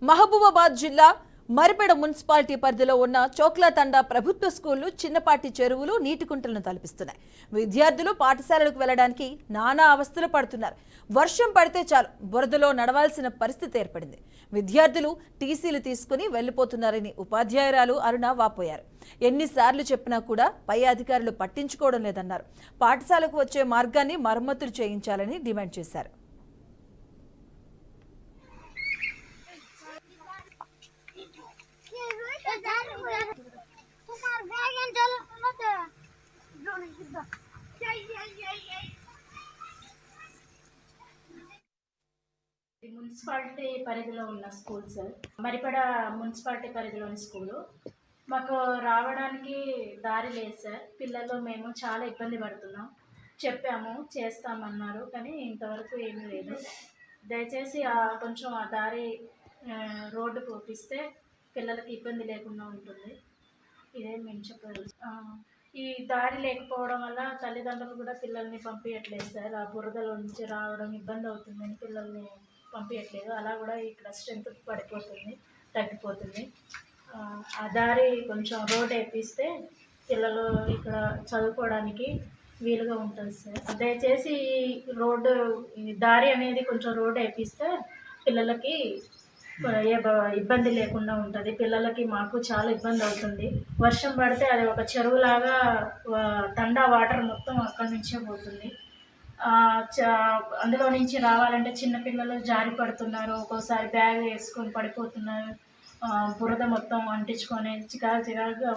మహబూబాబాద్ జిల్లా మరిపెడ మున్సిపాలిటీ పరిధిలో ఉన్న చోక్లాతండా ప్రభుత్వ స్కూళ్లు చిన్నపాటి చెరువులు నీటి కుంటలను తలపిస్తున్నాయి. విద్యార్థులు పాఠశాలలకు వెళ్లడానికి నానా అవస్థలు పడుతున్నారు. వర్షం పడితే చాలు బురదలో నడవాల్సిన పరిస్థితి ఏర్పడింది. విద్యార్థులు టీసీలు తీసుకుని వెళ్లిపోతున్నారని ఉపాధ్యాయురాలు అరుణ వాపోయారు. ఎన్నిసార్లు చెప్పినా కూడా పై అధికారులు పట్టించుకోవడం లేదన్నారు. పాఠశాలకు వచ్చే మార్గాన్ని మరమ్మతులు చేయించాలని డిమాండ్ చేశారు. మున్సిపాలిటీ పరిధిలో ఉన్న స్కూల్స్ మరిపడ మున్సిపాలిటీ పరిధిలోని స్కూలు మాకు రావడానికి దారి లేదు సార్. పిల్లలు మేము చాలా ఇబ్బంది పడుతున్నాం. చెప్పాము చేస్తామన్నారు కానీ ఇంతవరకు ఏమీ లేదు. దయచేసి కొంచెం ఆ దారి రోడ్డు పోపిస్తే పిల్లలకి ఇబ్బంది లేకుండా ఉంటుంది. ఇదే మేము చెప్పాలి. ఈ దారి లేకపోవడం వల్ల తల్లిదండ్రులు కూడా పిల్లల్ని పంపించట్లేదు సార్. ఆ బురదలో నుంచి రావడం ఇబ్బంది అవుతుందని పిల్లల్ని పంపించట్లేదు. అలా కూడా ఇక్కడ స్ట్రెంత్ పడిపోతుంది, తగ్గిపోతుంది. ఆ దారి కొంచెం రోడ్ వేపిస్తే పిల్లలు ఇక్కడ చదువుకోవడానికి వీలుగా ఉంటుంది సార్. దయచేసి రోడ్డు దారి అనేది కొంచెం రోడ్ వేపిస్తే పిల్లలకి ఏ ఇబ్బంది లేకుండా ఉంటుంది. పిల్లలకి మాకు చాలా ఇబ్బంది అవుతుంది. వర్షం పడితే అది ఒక చెరువులాగా తండా వాటర్ మొత్తం అక్కడి నుంచే పోతుంది. అందులో నుంచి రావాలంటే చిన్నపిల్లలు జారి పడుతున్నారు, ఒక్కోసారి బ్యాగ్ వేసుకొని పడిపోతున్నారు. బురద మొత్తం అంటించుకొని చికాకుగా